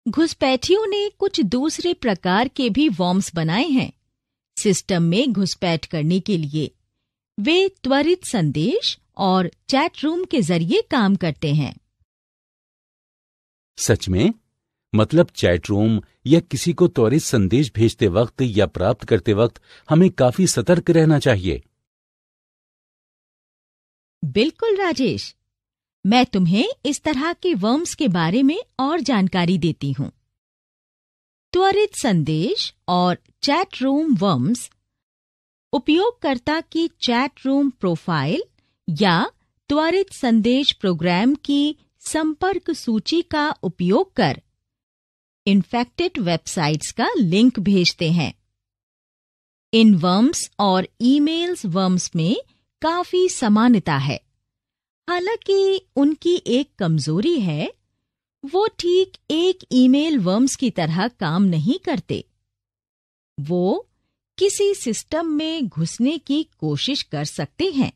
घुसपैठियों ने कुछ दूसरे प्रकार के भी वॉर्म्स बनाए हैं सिस्टम में घुसपैठ करने के लिए। वे त्वरित संदेश और चैट रूम के जरिए काम करते हैं। सच में? मतलब चैट रूम या किसी को त्वरित संदेश भेजते वक्त या प्राप्त करते वक्त हमें काफी सतर्क रहना चाहिए। बिल्कुल राजेश, मैं तुम्हें इस तरह के वर्म्स के बारे में और जानकारी देती हूँ। त्वरित संदेश और चैट रूम वर्म्स उपयोगकर्ता की चैट रूम प्रोफाइल या त्वरित संदेश प्रोग्राम की संपर्क सूची का उपयोग कर इन्फेक्टेड वेबसाइट्स का लिंक भेजते हैं। इन वर्म्स और ईमेल्स वर्म्स में काफी समानता है। हालांकि उनकी एक कमजोरी है, वो ठीक एक ईमेल वर्म्स की तरह काम नहीं करते। वो किसी सिस्टम में घुसने की कोशिश कर सकते हैं,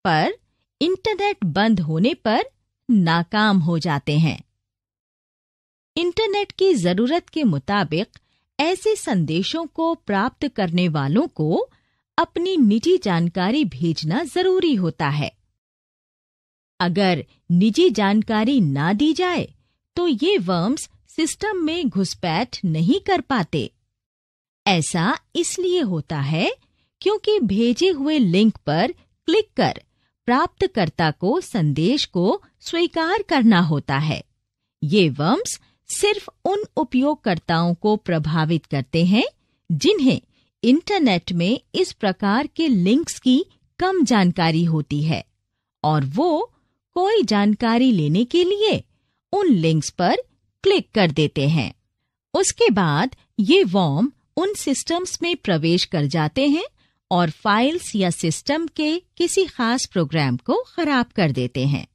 पर इंटरनेट बंद होने पर नाकाम हो जाते हैं। इंटरनेट की जरूरत के मुताबिक ऐसे संदेशों को प्राप्त करने वालों को अपनी निजी जानकारी भेजना जरूरी होता है। अगर निजी जानकारी ना दी जाए तो ये वर्म्स सिस्टम में घुसपैठ नहीं कर पाते। ऐसा इसलिए होता है क्योंकि भेजे हुए लिंक पर क्लिक कर प्राप्तकर्ता को संदेश को स्वीकार करना होता है। ये वर्म्स सिर्फ उन उपयोगकर्ताओं को प्रभावित करते हैं जिन्हें इंटरनेट में इस प्रकार के लिंक्स की कम जानकारी होती है और वो कोई जानकारी लेने के लिए उन लिंक्स पर क्लिक कर देते हैं। उसके बाद ये वर्म उन सिस्टम्स में प्रवेश कर जाते हैं और फाइल्स या सिस्टम के किसी खास प्रोग्राम को खराब कर देते हैं।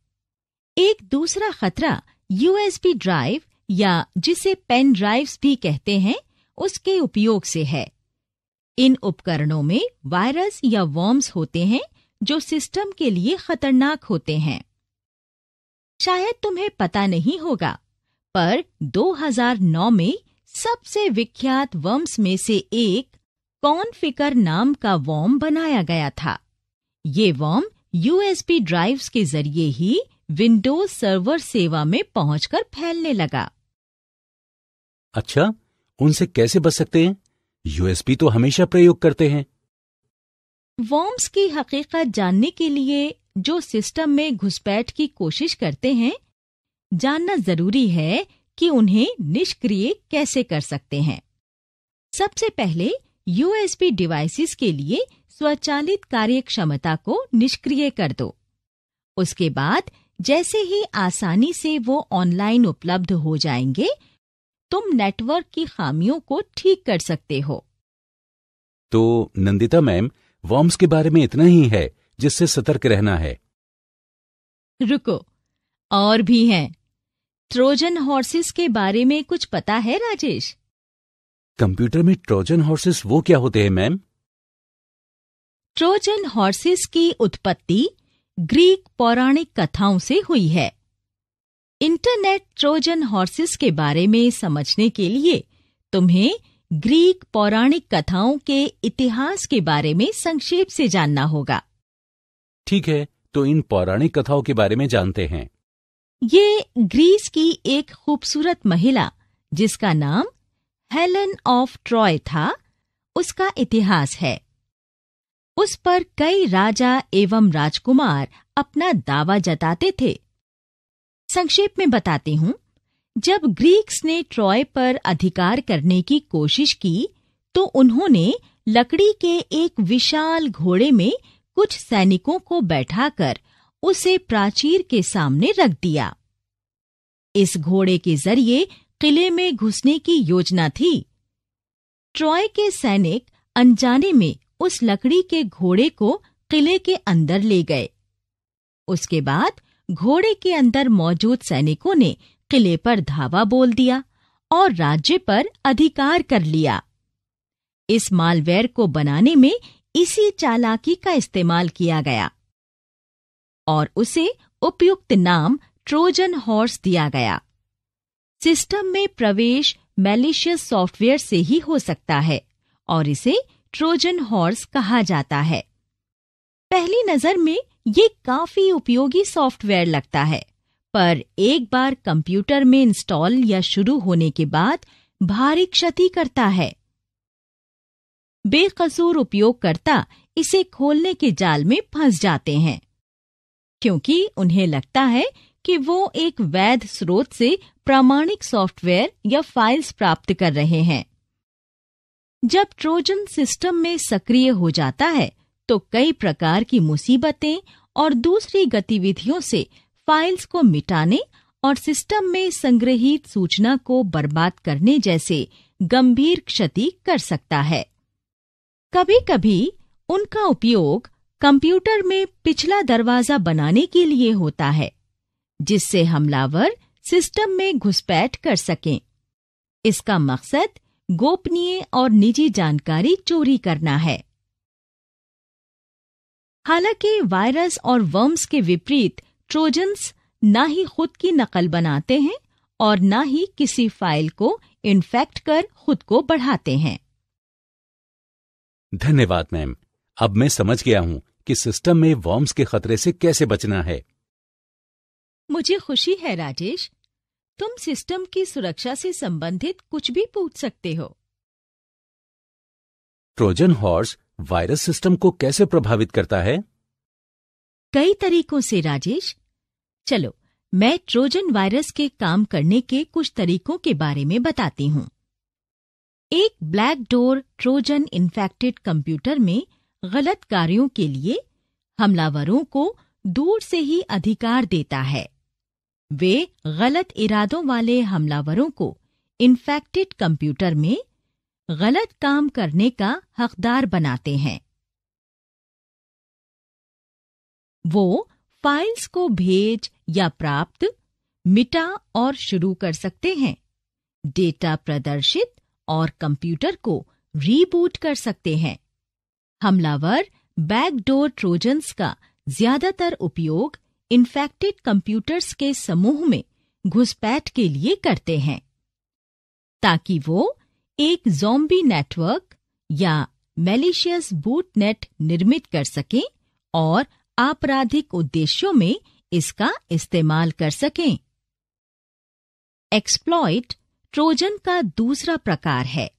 एक दूसरा खतरा यूएसबी ड्राइव या जिसे पेन ड्राइव्स भी कहते हैं, उसके उपयोग से है। इन उपकरणों में वायरस या वर्म्स होते हैं जो सिस्टम के लिए खतरनाक होते हैं। शायद तुम्हें पता नहीं होगा, पर 2009 में सबसे विख्यात वर्म्स में से एक कॉन्फिगर नाम का वर्म बनाया गया था। ये वर्म यूएसबी ड्राइव्स के जरिए ही विंडोज सर्वर सेवा में पहुंचकर फैलने लगा। अच्छा, उनसे कैसे बच सकते हैं? यूएसबी तो हमेशा प्रयोग करते हैं। वर्म्स की हकीकत जानने के लिए जो सिस्टम में घुसपैठ की कोशिश करते हैं, जानना जरूरी है कि उन्हें निष्क्रिय कैसे कर सकते हैं। सबसे पहले यूएसबी डिवाइसेस के लिए स्वचालित कार्यक्षमता को निष्क्रिय कर दो। उसके बाद जैसे ही आसानी से वो ऑनलाइन उपलब्ध हो जाएंगे, तुम नेटवर्क की खामियों को ठीक कर सकते हो। तो नंदिता मैम, वर्म्स के बारे में इतना ही है जिससे सतर्क रहना है। रुको, और भी हैं। ट्रोजन हॉर्सेस के बारे में कुछ पता है राजेश? कंप्यूटर में ट्रोजन हॉर्सेस वो क्या होते हैं मैम? ट्रोजन हॉर्सेस की उत्पत्ति ग्रीक पौराणिक कथाओं से हुई है। इंटरनेट ट्रोजन हॉर्सेस के बारे में समझने के लिए तुम्हें ग्रीक पौराणिक कथाओं के इतिहास के बारे में संक्षेप से जानना होगा। ठीक है, तो इन पौराणिक कथाओं के बारे में जानते हैं। ये ग्रीस की एक खूबसूरत महिला जिसका नाम हेलेन ऑफ ट्रॉय था, उसका इतिहास है। उस पर कई राजा एवं राजकुमार अपना दावा जताते थे। संक्षेप में बताती हूँ, जब ग्रीक्स ने ट्रॉय पर अधिकार करने की कोशिश की तो उन्होंने लकड़ी के एक विशाल घोड़े में कुछ सैनिकों को बैठाकर उसे प्राचीर के सामने रख दिया। इस घोड़े के जरिए किले में घुसने की योजना थी। ट्रॉय के सैनिक अनजाने में उस लकड़ी के घोड़े को किले के अंदर ले गए। उसके बाद घोड़े के अंदर मौजूद सैनिकों ने किले पर धावा बोल दिया और राज्य पर अधिकार कर लिया। इस मालवेयर को बनाने में इसी चालाकी का इस्तेमाल किया गया और उसे उपयुक्त नाम ट्रोजन हॉर्स दिया गया। सिस्टम में प्रवेश मैलिशियस सॉफ्टवेयर से ही हो सकता है और इसे ट्रोजन हॉर्स कहा जाता है। पहली नजर में ये काफी उपयोगी सॉफ्टवेयर लगता है, पर एक बार कंप्यूटर में इंस्टॉल या शुरू होने के बाद भारी क्षति करता है। बेकसूर उपयोगकर्ता इसे खोलने के जाल में फंस जाते हैं, क्योंकि उन्हें लगता है कि वो एक वैध स्रोत से प्रामाणिक सॉफ्टवेयर या फाइल्स प्राप्त कर रहे हैं। जब ट्रोजन सिस्टम में सक्रिय हो जाता है तो कई प्रकार की मुसीबतें और दूसरी गतिविधियों से फाइल्स को मिटाने और सिस्टम में संग्रहीत सूचना को बर्बाद करने जैसे गंभीर क्षति कर सकता है। कभी-कभी उनका उपयोग कंप्यूटर में पिछला दरवाजा बनाने के लिए होता है, जिससे हमलावर सिस्टम में घुसपैठ कर सकें। इसका मकसद गोपनीय और निजी जानकारी चोरी करना है। हालांकि वायरस और वर्म्स के विपरीत ट्रोजन्स ना ही खुद की नकल बनाते हैं और ना ही किसी फाइल को इन्फेक्ट कर खुद को बढ़ाते हैं। धन्यवाद मैम। अब मैं समझ गया हूं कि सिस्टम में वर्म्स के खतरे से कैसे बचना है। मुझे खुशी है राजेश, तुम सिस्टम की सुरक्षा से संबंधित कुछ भी पूछ सकते हो। ट्रोजन हॉर्स वायरस सिस्टम को कैसे प्रभावित करता है? कई तरीकों से राजेश। चलो, मैं ट्रोजन वायरस के काम करने के कुछ तरीकों के बारे में बताती हूँ। एक black door Trojan infected computer में गलत कार्यों के लिए हमलावरों को दूर से ही अधिकार देता है। वे गलत इरादों वाले हमलावरों को इन्फेक्टेड कंप्यूटर में गलत काम करने का हकदार बनाते हैं। वो फाइल्स को भेज या प्राप्त, मिटा और शुरू कर सकते हैं, डेटा प्रदर्शित और कंप्यूटर को रीबूट कर सकते हैं। हमलावर बैकडोर ट्रोजन्स का ज्यादातर उपयोग इन्फेक्टेड कंप्यूटर्स के समूह में घुसपैठ के लिए करते हैं, ताकि वो एक ज़ॉम्बी नेटवर्क या मैलिशियस बूटनेट निर्मित कर सकें और आपराधिक उद्देश्यों में इसका इस्तेमाल कर सकें। एक्सप्लॉइट ट्रोजन का दूसरा प्रकार है,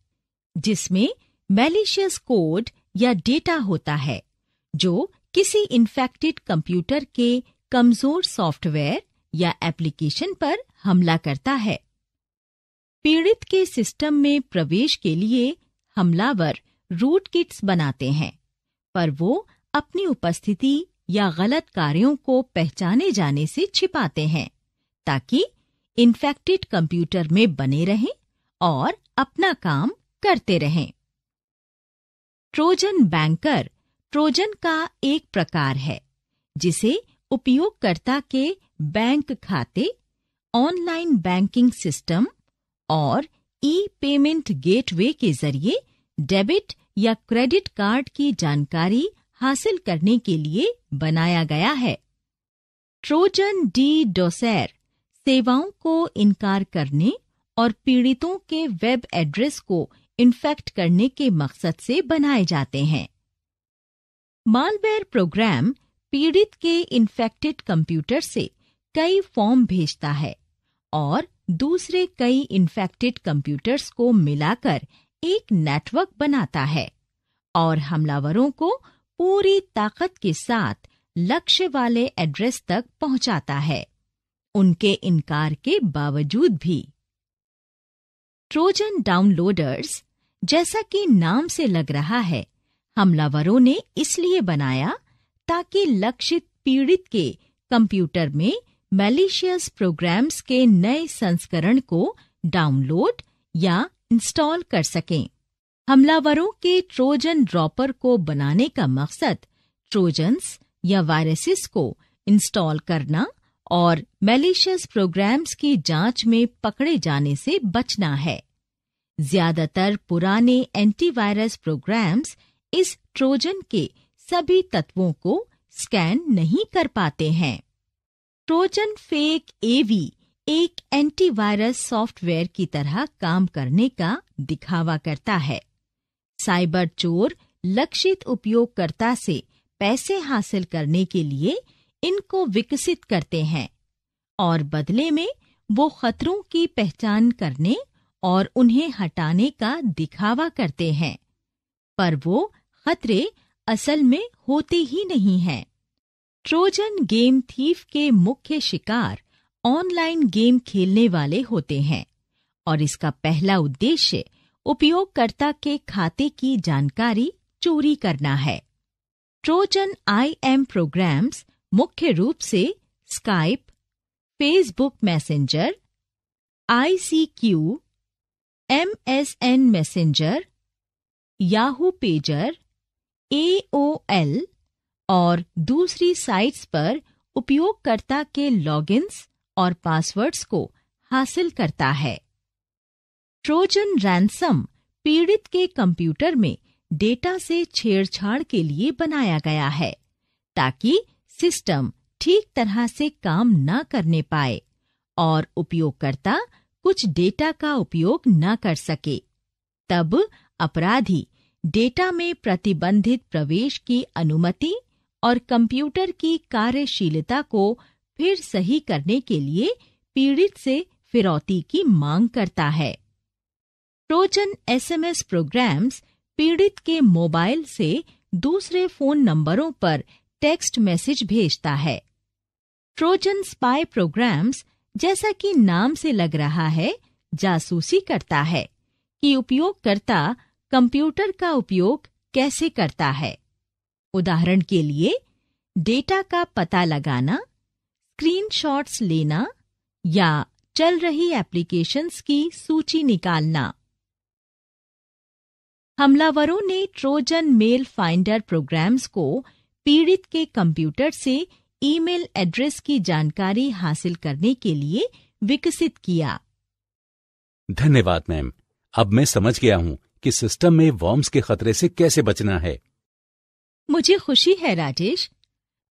जिसमें मैलिशियस कोड या डेटा होता है जो किसी इन्फेक्टेड कंप्यूटर के कमजोर सॉफ्टवेयर या एप्लीकेशन पर हमला करता है। पीड़ित के सिस्टम में प्रवेश के लिए हमलावर रूट किट्स बनाते हैं, पर वो अपनी उपस्थिति या गलत कार्यों को पहचाने जाने से छिपाते हैं, ताकि इन्फेक्टेड कंप्यूटर में बने रहें और अपना काम करते रहें। ट्रोजन बैंकर ट्रोजन का एक प्रकार है, जिसे उपयोगकर्ता के बैंक खाते, ऑनलाइन बैंकिंग सिस्टम और ई-पेमेंट गेटवे के जरिए डेबिट या क्रेडिट कार्ड की जानकारी हासिल करने के लिए बनाया गया है। ट्रोजन डी-डोसर सेवाओं को इनकार करने और पीड़ितों के वेब एड्रेस को इन्फेक्ट करने के मकसद से बनाए जाते हैं। मालवेयर प्रोग्राम पीड़ित के इन्फेक्टेड कंप्यूटर से कई फॉर्म भेजता है और दूसरे कई इन्फेक्टेड कंप्यूटर्स को मिलाकर एक नेटवर्क बनाता है और हमलावरों को पूरी ताकत के साथ लक्ष्य वाले एड्रेस तक पहुंचाता है, उनके इनकार के बावजूद भी। ट्रोजन डाउनलोडर्स, जैसा कि नाम से लग रहा है, हमलावरों ने इसलिए बनाया ताकि लक्षित पीड़ित के कंप्यूटर में मैलिशियस प्रोग्राम्स के नए संस्करण को डाउनलोड या इंस्टॉल कर सकें। हमलावरों के ट्रोजन ड्रॉपर को बनाने का मकसद ट्रोजन्स या वायरसेस को इंस्टॉल करना और मैलिशियस प्रोग्राम्स की जांच में पकड़े जाने से बचना है। ज्यादातर पुराने एंटीवायरस प्रोग्राम्स इस ट्रोजन के सभी तत्वों को स्कैन नहीं कर पाते हैं। ट्रोजन फेक एवी एक एंटीवायरस सॉफ्टवेयर की तरह काम करने का दिखावा करता है। साइबर चोर लक्षित उपयोगकर्ता से पैसे हासिल करने के लिए इनको विकसित करते हैं और बदले में वो खतरों की पहचान करने और उन्हें हटाने का दिखावा करते हैं, पर वो खतरे असल में होते ही नहीं हैं। ट्रोजन गेम थीफ के मुख्य शिकार ऑनलाइन गेम खेलने वाले होते हैं और इसका पहला उद्देश्य उपयोगकर्ता के खाते की जानकारी चोरी करना है। ट्रोजन IM प्रोग्राम्स मुख्य रूप से Skype, Facebook messenger, ICQ, MSN messenger, Yahoo pager, AOL और दूसरी साइट्स पर उपयोगकर्ता के लॉगिन्स और पासवर्ड्स को हासिल करता है। ट्रोजन रैंसम पीड़ित के कंप्यूटर में डेटा से छेड़छाड़ के लिए बनाया गया है ताकि सिस्टम ठीक तरह से काम न करने पाए और उपयोगकर्ता कुछ डेटा का उपयोग न कर सके। तब अपराधी डेटा में प्रतिबंधित प्रवेश की अनुमति और कंप्यूटर की कार्यशीलता को फिर सही करने के लिए पीड़ित से फिरौती की मांग करता है। ट्रोजन SMS प्रोग्राम्स पीड़ित के मोबाइल से दूसरे फोन नंबरों पर टेक्स्ट मैसेज भेजता है। ट्रोजन स्पाई प्रोग्राम्स, जैसा कि नाम से लग रहा है, जासूसी करता है कि उपयोगकर्ता कंप्यूटर का उपयोग कैसे करता है। उदाहरण के लिए, डेटा का पता लगाना, स्क्रीनशॉट्स लेना या चल रही एप्लीकेशंस की सूची निकालना। हमलावरों ने ट्रोजन मेल फाइंडर प्रोग्राम्स को पीड़ित के कंप्यूटर से ईमेल एड्रेस की जानकारी हासिल करने के लिए विकसित किया। धन्यवाद मैम। अब मैं समझ गया हूँ कि सिस्टम में वर्म्स के खतरे से कैसे बचना है। मुझे खुशी है राजेश,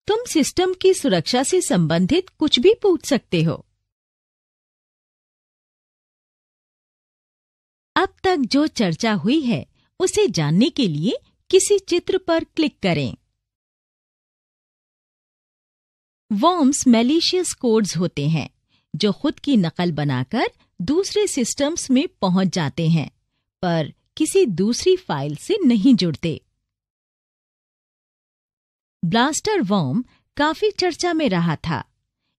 तुम सिस्टम की सुरक्षा से संबंधित कुछ भी पूछ सकते हो। अब तक जो चर्चा हुई है उसे जानने के लिए किसी चित्र पर क्लिक करें। वर्म्स मैलिशियस कोड्स होते हैं जो खुद की नकल बनाकर दूसरे सिस्टम्स में पहुंच जाते हैं, पर किसी दूसरी फाइल से नहीं जुड़ते। ब्लास्टर वर्म काफी चर्चा में रहा था।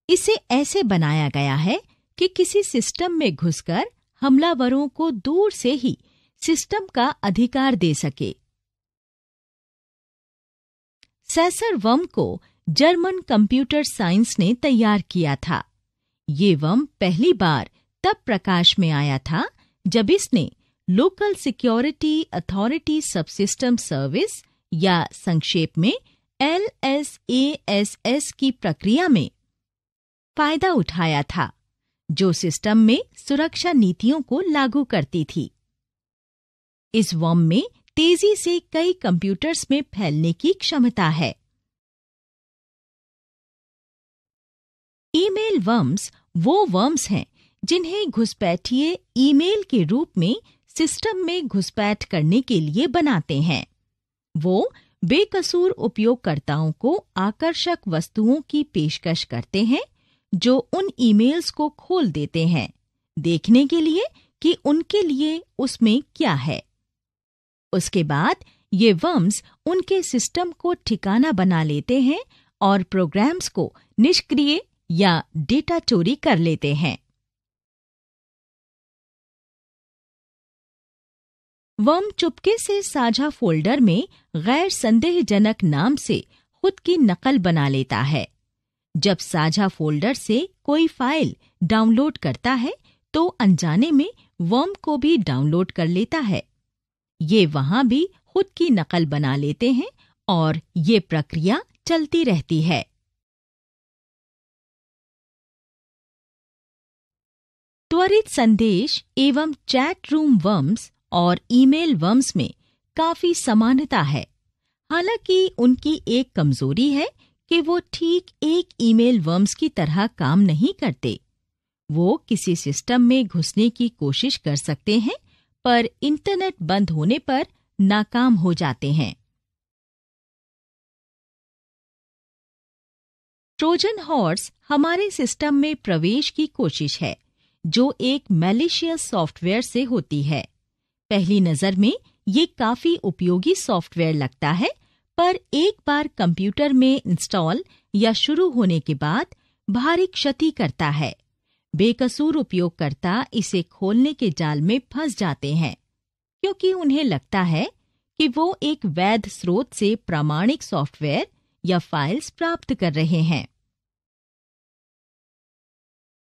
इसे ऐसे बनाया गया है कि किसी सिस्टम में घुसकर हमलावरों को दूर से ही सिस्टम का अधिकार दे सके। सेसर वर्म को जर्मन कंप्यूटर साइंस ने तैयार किया था। ये वर्म पहली बार तब प्रकाश में आया था जब इसने local security authority subsystem service या संक्षेप में LSASS की प्रक्रिया में फायदा उठाया था, जो सिस्टम में सुरक्षा नीतियों को लागू करती थी। इस वर्म में तेजी से कई कंप्यूटर्स में फैलने की क्षमता है। ईमेल वर्म्स वो वर्म्स हैं जिन्हें घुसपैठिए ईमेल के रूप में सिस्टम में घुसपैठ करने के लिए बनाते हैं। वो बेकसूर उपयोगकर्ताओं को आकर्षक वस्तुओं की पेशकश करते हैं जो उन ईमेल्स को खोल देते हैं, देखने के लिए कि उनके लिए उसमें क्या है। उसके बाद ये वर्म्स उनके सिस्टम को ठिकाना बना लेते हैं और प्रोग्राम्स को निष्क्रिय या डेटा चोरी कर लेते हैं। वर्म चुपके से साझा फोल्डर में गैर संदेहजनक नाम से खुद की नकल बना लेता है। जब साझा फोल्डर से कोई फाइल डाउनलोड करता है तो अनजाने में वर्म को भी डाउनलोड कर लेता है। ये वहां भी खुद की नकल बना लेते हैं और ये प्रक्रिया चलती रहती है। त्वरित संदेश एवं चैट रूम वर्म्स और ईमेल वर्म्स में काफी समानता है। हालांकि उनकी एक कमजोरी है कि वो ठीक एक ईमेल वर्म्स की तरह काम नहीं करते। वो किसी सिस्टम में घुसने की कोशिश कर सकते हैं, पर इंटरनेट बंद होने पर नाकाम हो जाते हैं। ट्रोजन हॉर्स हमारे सिस्टम में प्रवेश की कोशिश है, जो एक मैलिशियस सॉफ्टवेयर से होती है। पहली नजर में ये काफी उपयोगी सॉफ्टवेयर लगता है, पर एक बार कंप्यूटर में इंस्टॉल या शुरू होने के बाद भारी क्षति करता है। बेकसूर उपयोगकर्ता इसे खोलने के जाल में फंस जाते हैं, क्योंकि उन्हें लगता है कि वो एक वैध स्रोत से प्रामाणिक सॉफ्टवेयर या फाइल्स प्राप्त कर रहे हैं।